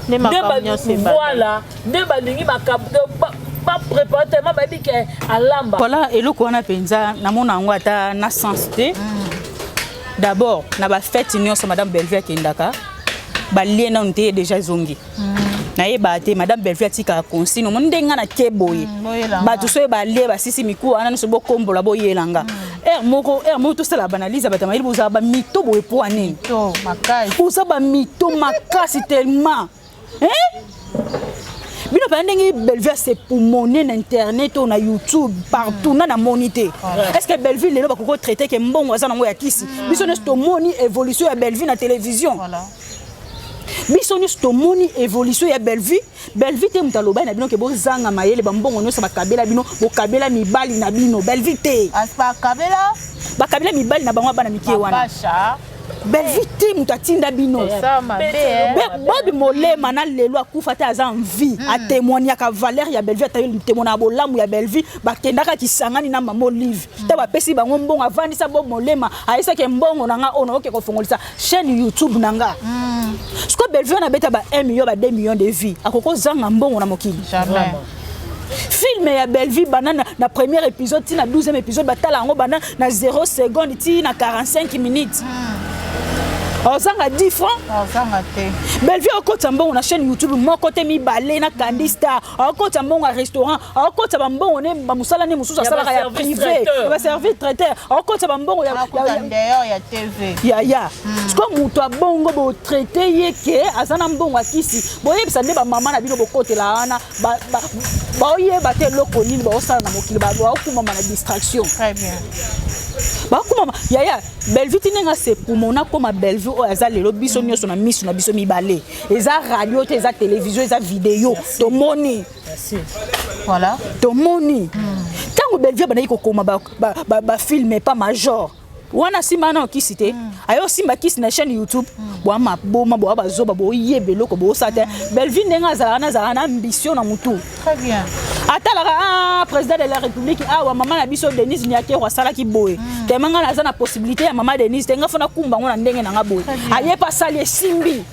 voilà ne balingi makambo ba préparer tellement ba bike alamba voilà eloko wana penza na mona ngo ata na sens te d'abord na ba fête nyonso madame Belle-Vie akendaka ba liena nte déjà zongi na yeba te madame Belle-Vie atika consigne mo ndenga na keboye ba tout so ba lie ba sisi miku ana so bokombola boyelanga moko to sala banalize ba tamayili boza ba mito boye poane to makasi boza ba mito makasi tellement bino pendenge Belle-Vie c'est pour monnaie na internet ou na YouTube partout na monité est-ce que Belle-Vie lelo ba koko traiter que mbongo za nango ya kisi biso ne sto moni évolution ya Belle-Vie na télévision voilà biso ne sto moni évolution ya Belle-Vie te mutaloba na bino ke bozanga mayele ba mbongo nyonso ba kabela bino bo kabela mibali na bino Belle-Vie te aspa kabela ba kabela mibali na bango bana mikie wana Belle-Vie te mutatinda bino Bobi Molema na lelo akufa te aza en vie a témoigner ka valeur ya Belle-Vie ta yo témoigner bolamu ya Belle-Vie bakendaka kisangani na mama Olive te ba pesi bango mbongo avandisa Bobi Molema aisa ke mbongo nanga ona oke ko fongolisa chaîne YouTube nanga sko Belle-Vie na beta ba 1 million ba 2 millions de vues akoko zanga mbongo na mokili jamais film ya Belle-Vie banana na premier épisode ti na 12e épisode batala ngo banana na 0 seconde ti na 45 minutes Ozanga 10 francs. Ozanga te. Belle-Vie okota mbongo na chaîne YouTube moko te mibale na Candista. Okota mbongo na restaurant. Okota mbongo ne ba musala ne mususu asala ya privé. Ba servir traiteur. Okota mbongo ya TV. Ya. Sko muto abongo bo traiter yeke azana mbongo akisi. Boye bisa ne ba mama na bino bokotela ana ba oye ba te loko nini ba osala na mokili ba okuma na distraction. Très bien. Ba okuma ya Belle-Vie tinenga c'est pour mona comme Belle-Vie o eza lelo biso nyoso na misu na biso mibale. Eza radio te eza télévision eza vidéo to moni. Merci. Voilà. To moni. Tango Belle-Vie bana ikokoma ba filmer pas major. Wana simba na okisite ayo simba kisi na chaîne YouTube bo ma boma bo bazoba bo yebelo ko bo sate Belle-Vie nenga zala na ambition na mutu. Très bien. Atala président de la République wa maman na biso Denise Nyake wa sala ki boye temanga na za na possibilité ya maman Denise tenga fona kumba ngona ndenge na ngaboye aye pa sali simbi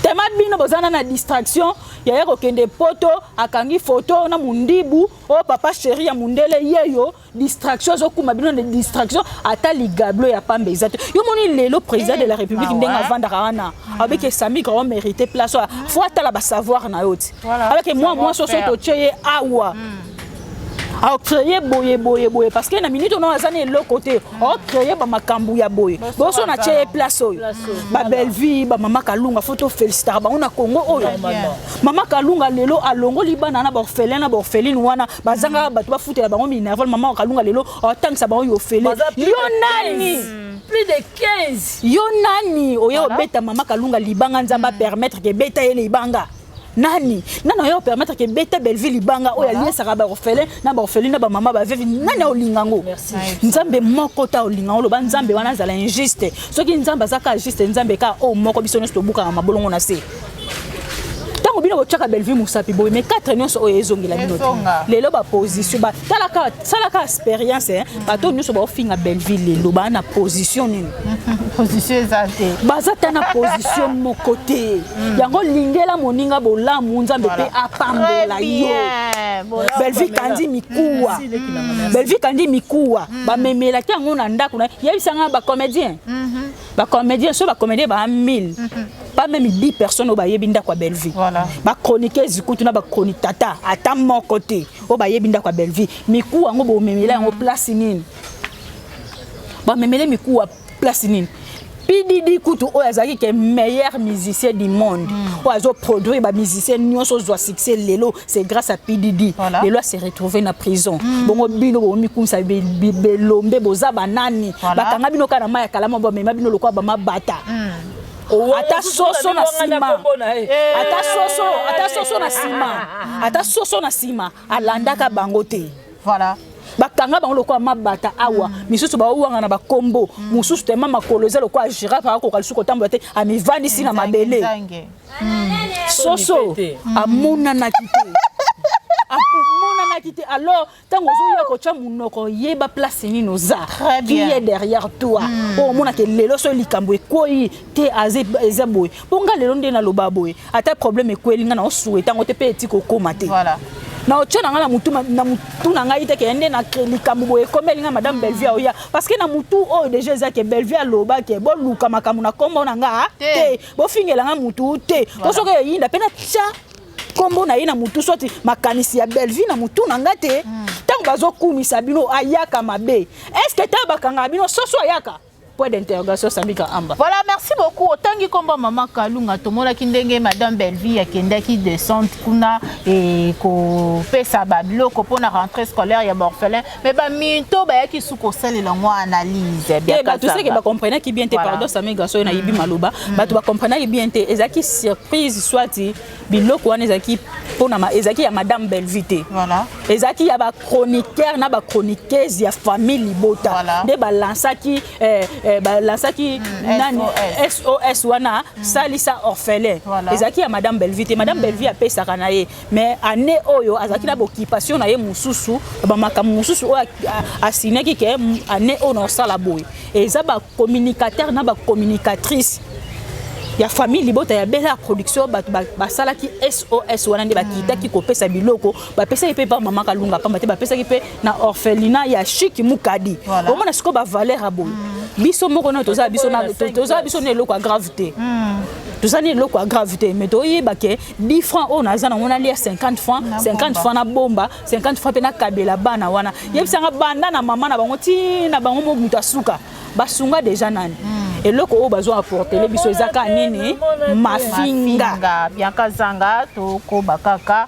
tema bino bozana na distraction ya yeko kende poto akangi photo na mundibu o papa chéri ya mundele yeyo distraction zo kuma bino de distraction ata ligablo ya pambe exact yo moni lelo président de la République ndenga vanda kana avec Sami grand mérité place faut atala ba savoir na yoti avec moi so to tcheye awa a créé boye parce que na minute on a zané le côté a créé ba makambu ya boye boso na tie place oyo ba belle vie ba mama Kalunga photo féliciter ba on a Congo oyo mama Kalunga lelo alongo libana na ba orphelin na ba orpheline wana bazanga ba ba futela bango minerval mama Kalunga lelo a tangisa ba yo orphelin yo nani plus de 15 yo nani oyo beta mama Kalunga libanga nzamba permettre que beta ele libanga nani nana yo permettre que beta Belleville libanga oyo lié saka ba orphelin na ba orpheline na ba mama ba veuve nani olingango nzambe moko ta olingango lo ba nzambe wana zala injuste soki nzambe azaka juste nzambe ka o moko biso nyonso tobuka na mabolongo na se tango bino bochaka Belleville musapi boy mais 4 nyonso oyo ezongela bino lelo ba position ba talaka salaka expérience ba to nyonso ba ofinga Belleville lelo ba na position nini position ezate bazata na position mo côté yango lingela moninga bolamu nzambe pe apambola yo Belleville kandi mikuwa Belleville kandi mikuwa ba memela ki yango na ndako na yebisanga ba comédien so ba comédien ba 1000 pas même 10 personnes au bayebinda kwa Belleville ba chroniquer zikutu na ba chronique tata ata mon côté au bayebinda kwa Belleville mikuwa ngo bo memela yango place nini ba memela mikuwa place nini PDD Kutu Oyazaki qui est meilleur musicien du monde. Oazo produit ba musicien nyonso zo succès lelo c'est grâce à PDD. Lelo s'est retrouvé na prison. Bongo bino bo mikumsa belombe boza banani. Bakanga bino kana maya kalama bo mema bino lokwa ba mabata. Ata soso na sima. Ata soso na sima. Alandaka bangote. Voilà. Bakanga bango lokwa mabata awa misusu ba uwanga na bakombo mususu te mama koloza lokwa jira pa ko kalisuko tambo te amivandi sina mabele soso amuna na kité amuna na kité alors tango zo ya ko cha munoko yeba place ni noza qui est derrière toi o mona ke lelo so likambo ekoi te azeboy ponga lelo ndena lobaboy ata problème ekwelinga na osuwe tango te pe etiko koma te voilà na ochona ngala mutu na ngai te ke ende na likambo boye komelinga madame Belleville oya parce que na mutu o déjà za ke Belleville loba ke bo luka makamu na kombo na nga te bo fingela nga mutu te bo soke yinda pena tcha kombo na ina mutu soti makanisi ya Belleville na mutu na nga te tango bazo kumisa bino ayaka mabe est-ce que ta bakanga bino soso ayaka point d'interrogation Samika Amba. Voilà, merci beaucoup. Autant combat maman Kalunga tomola kindenge madame Belleville akenda qui descend kuna et ko pesa bablo ko pona rentrée scolaire ya orphelin mais ba minto ba yaki suko sale la moi analyse bien ka tu sais que ba comprendre qui bien te pardon Samika so na yibi maloba ba tu ba comprendre bien te ezaki surprise soit biloko wana ezaki pona ma ezaki ya madame Belleville. Voilà. Ezaki ya ba chroniqueur na ba chroniqueuse ya famille Libota de ba lansaki balansaki nani SOS wana salisa orphelin ezaki ya madame Belleville madame Belleville apesaka na ye mais année oyo azaki na occupation na ye mususu ba makamu mususu oyo asinaki ke année oyo na sala boy eza ba communicateur na ba communicatrice ya famille Libota ya bela production ba salaki SOS wana nde bakitaki kopesa biloko ba pesa ipe pa mama Kalunga pamba te ba pesa ipe na orphelinat ya Chiki Mukadi au moins siko ba valeur aboy biso moko na toza biso ne loko a gravité toza ne loko a gravité mais to yeba ke 10 francs on a za na mona lia 50 francs na bomba 50 francs pe na kabela bana wana yebisanga banda na mama na bango ti na bango mo muta suka basunga déjà nani et loko o bazo apporter le biso ezaka nini mafinga bien kazanga to ko bakaka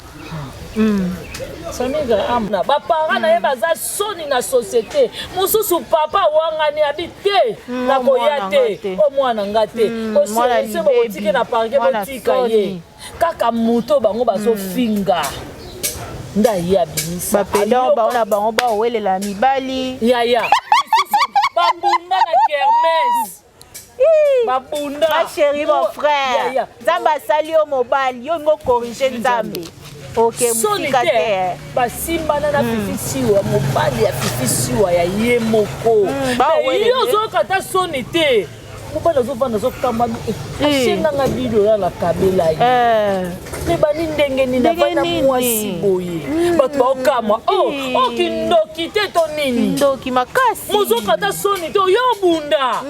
Samika Amba ba parents na ye baza soni na société mususu papa wangani habité na koyate o mwana ngate o se bo tike na parke bo tika ye kaka muto bango bazo finga nda ya binisa ba pedon ba ona bango ba welela mibali ya babunda na kermesse babunda ma chérie mon frère zamba sali o mobile yo ngo corriger nzambe OK musika te basimba na fifisiwa mobali ya fifisiwa ya ye moko yo zo kata soni te mobali zo vanda zo kama ashenga nga bido la kabela ye te bani ndenge ni na bana mwasi boye bato ba okama o kindoki te to nini ndoki makasi mozo kata soni te yo bunda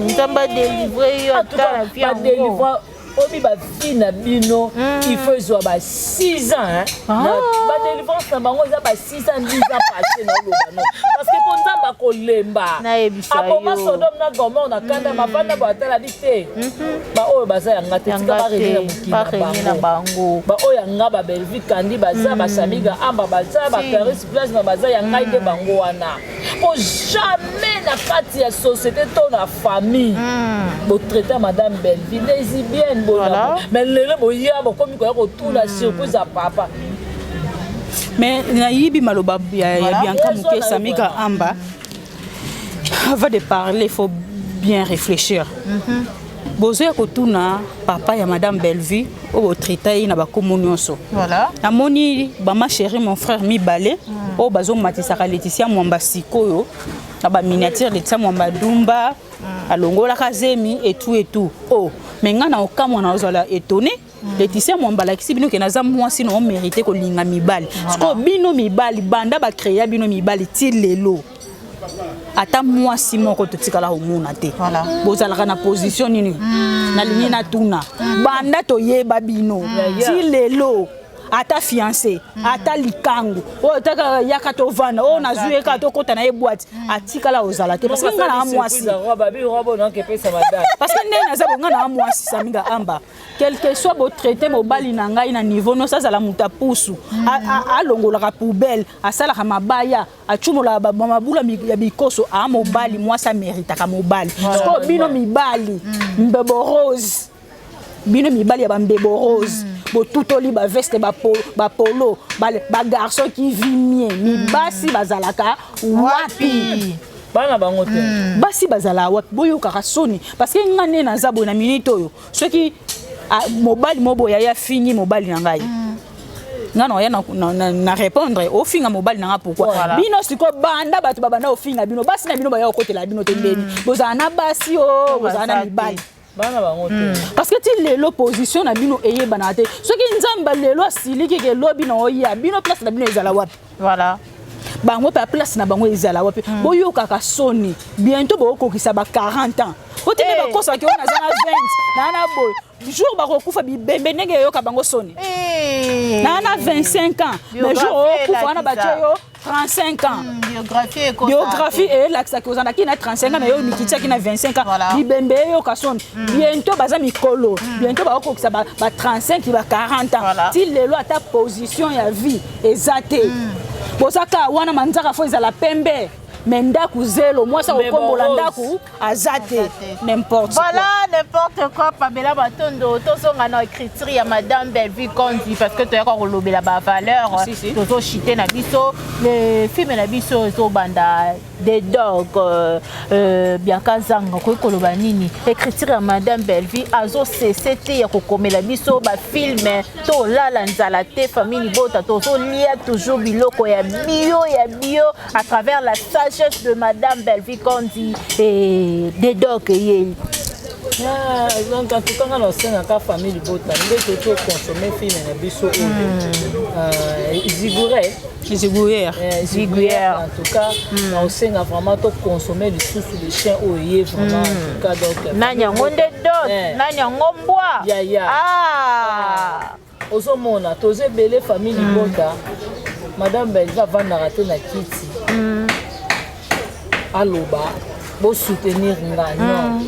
nzamba délivrer yo ta bien délivrer obi ba fille na bino il faut soit ba 6 ans hein ba délivrance na bango za ba 610 ans passé na lobano parce que pour nzamba ko lemba aboma Sodome na Gomorrhe na kanda mabanda ba tala dite ba oyo baza yanga te tika ba reni na bango ba oyo yanga ba Belvi kandi baza ba Samiga amba baza ba Caris Place na baza yanga ide bango wana pour jamais na kati ya société to na famille bo traiter madame Belvi lesbienne bona mais lele bo ya bo komi ko tout la surprise à papa. Mais naïbi maloba ya Bianca Muke Samiga amba avant de parler il faut bien réfléchir. Bozo kotuna papa ya madame Belvi o traiter na ba communionso. Voilà. Amoni ba ma chérie mon frère Mibale o bazo matisaka Laetitia Mwamba sikoyo na ba miniature Laetitia Mwamba Dumba alongola kazemi et tout. Oh, mais ngana okamwa na ozala étonné. Laetitia Mwamba la kisi bino ke naza mwasi no mérité ko linga mibali. Sko bino mibali banda ba créer bino mibali ti lelo. Ata mwasi moko totikala homona te. Bozalaka na position nini? Na lingi na tuna. Banda to yeba bino. Ti lelo. Ata fiancé, ata likangu, o taka yakato vana, o nazuye kato kota na boîte, atikala ozala te parce que ngana mwasi. Parce que ndena za ngana mwasi Samiga amba. Quel que soit votre traité mobali na ngai na niveau no ça la muta pusu. A longola ka poubelle, a sala ka mabaya, a chumola ba mabula ya bikoso a mobali moi ça mérite ka mobali. Ko bino mibali, mbebo rose. Bino mibali ya mbebo rose. Tutoli ba veste ba polo ba garçon qui vit bien mi basi bazalaka wapi bana bango te basi bazala wapi boyo kaka soni parce que ngane na zabo na minute oyo ceux qui mobile mobo ya fini mobile na ngai ngana ya na répondre au finga mobile na pourquoi bino siko banda batu babanda au finga bino basi na bino ba ya okotela bino tembeni bozana basi o bozana mibali. Parce que tu l'opposition na bino eye banate ce qui nzamba lelo siliki ke lobi na oya bino place na bino ezala wapi voilà bango pa place na bango ezala wapi boyo kaka soni bientôt boko kisa ba 40 ans otene ba kosa ke ona zana 20 na boy jour ba kokufa bibembe ndenge yo ka bango soni na 25 ans mais jour okufa na ba yo 35 ans. Biographie et l'accès que vous en avez 35 ans, mais vous avez 25 ans. Bibembe yo kasson. Bientôt baza mikolo. Bientôt ba ko ça ba 35 ba 40 ans. Si le loi ta position ya vie exacte. Bosaka wana manzaka fo za la pembe. Mendaku zelo moi ça okombola ndaku azate n'importe quoi. Voilà n'importe quoi Pamela Batondo tosonga na écriture ya madame Belvi Kondi parce que tu as encore lobela ba valeur tozo chité na biso les films na biso zo banda des dogs Bianca Zanga ko koloba nini écriture ya madame Belvi azo cessé ya kokomela biso ba film to lala nzala te famille bota tozo lia toujours biloko ya bio à travers la sagesse de madame Belvi Kondi et des dogs donc en tout cas on sait la famille bota ndé to consommer film na biso Zigouère en tout cas on sait vraiment to consommer les sous les chiens oyé vraiment en tout cas donc nanya ngonde dot nanya ngombwa ozomona toze belé famille bota madame Belvi va vendre rater na kiti aloba bo soutenir ngana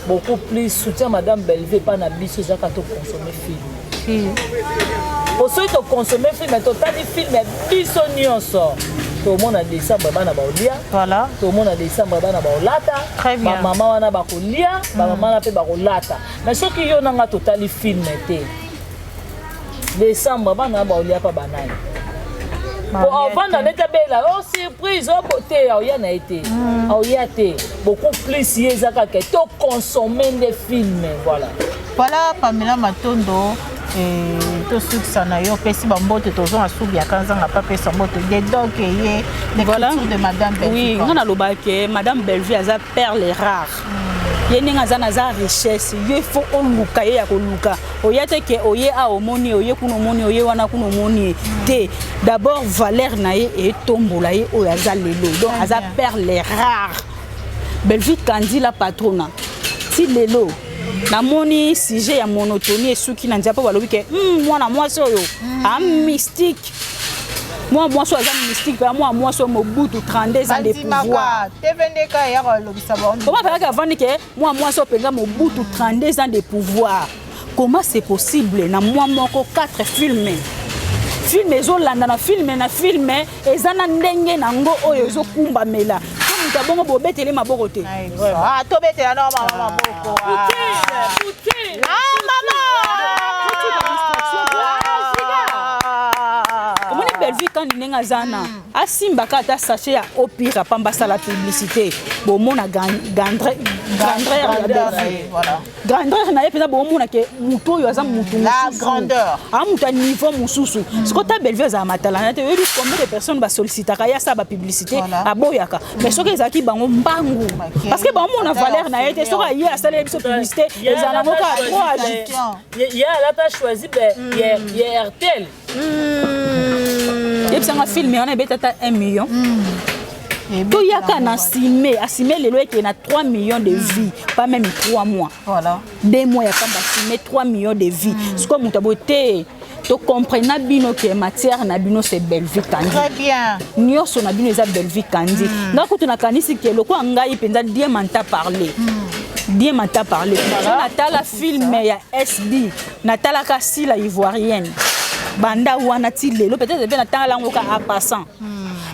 beaucoup plus soutien madame Belvi pas na biso za ka to consommer film pour ceux qui consommer film total film biso nyonso to mona décembre bana ba olia voilà to mona décembre bana ba olata ba mama wana ba kolia ba mama na pe ba kolata mais ceux qui yo nanga total film te décembre bana ba olia pa banani pour avant dans l'état belle oh surprise oh beauté oh ya na été oh ya té beaucoup plus yezaka que to consommer des films voilà Pamela Matondo to succès na yo pesi bambote tozo asubi ya kanzanga pa pesa mbote des donc yé les cultures de madame Belvi. Oui, ngana lobake madame Belvi aza perle rare. Yeninga zana za richesse, il faut oluka ya koluka. Oyate ke oye a omoni, oye kuno moni, oye wana kuno moni te. D'abord valeur na ye et tombola ye oyaza lelo. Donc aza perle rare. Belvi Kandi la patrona. Si lelo na moni sujet ya monotonie et souki na ndiapo balobi ke mwana mwasi oyo a mystique moi soit mystique moi soit Mobutu 32 ans de pouvoir comment faire qu'avant que moi soit penga Mobutu 32 ans de pouvoir comment c'est possible na moi moko 4 films film ezolanda na film eza na ndenge nango oyo ezokumba mela muta bongo bobetele maboko te tobetela na mama maboko Belleville quand ninga zana asimba kata sachet ya opira pamba sala publicité bon mona grandeur ya Belleville voilà grandeur na yepeza bon mona ke muto yo aza mutu la grandeur muta niveau mususu siko ta Belleville za matala te yo combien de personnes ba sollicitaka ya sa ba publicité aboyaka mais soki ezaki bango mbangu parce que bon mona valeur na yete soki ya sala biso publicité ezana moka trop agit ya la ta choisi ya RTL et puis un film on a peut-être 1 million tout y a qu'un assimé lelo qui a 3 millions de vies pas même 3 mois voilà 2 mois il y a pas assimé 3 millions de vies c'est comme mutaboté to comprendre bino que matière na bino c'est Belleville Kandi très bien nyoso na bino eza Belleville Kandi donc tu na kanisi que le ko ngai penza diamant a parlé diamant a parlé natala film ya SB natala kasi la ivoirienne banda wana ti lelo peut-être bien attend la ngoka a passant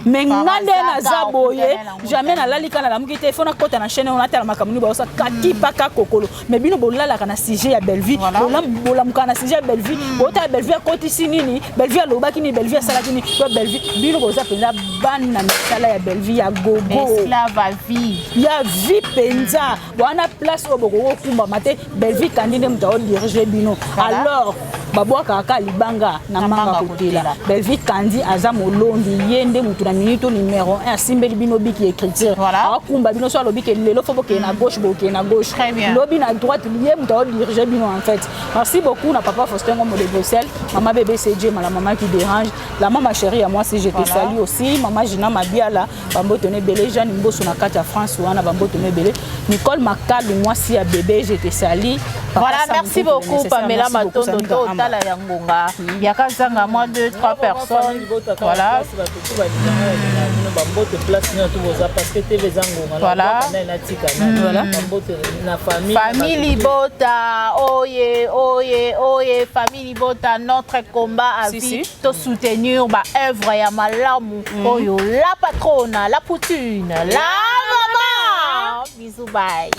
mais ngande na zaboye jamais na lalika na lamuki te fona kota na chaîne on atala makamuni ba osa kaki paka kokolo mais bino bolala kana sujet ya Belleville bolamuka na sujet ya Belleville bota Belleville koti sinini Belleville lobaki ni Belleville sala kini to Belleville bino boza penza bana na sala ya Belleville ya gogo esclave à vie ya vie penza wana place oboko kumba mate Belleville Kandi ne mta diriger bino alors babwaka kaka libanga na manga kotela Belleville Kandi aza molondi yende mutu na minute numéro 1 simbeli bino biki écriture akumba bino so lobi ke lelo faut que na gauche boke na gauche lobi na droite lié mutu diriger bino en fait merci beaucoup na papa Faustin Ngombo de Bruxelles maman bébé CJ la maman qui dérange la maman chérie à moi si je te salue aussi maman Gina Mabiala bambo tone belé Jeanne Mboso na kata France wana bambo tone belé Nicole Makali moi si à bébé je te salue voilà merci beaucoup Pamela Matondo to tala ya ngonga ya kazanga moi 2-3 personnes voilà voilà famille Libota oye famille Libota notre combat à vie to soutenir ba œuvre ya malamu oyo la patronne la poutine la maman bisous bye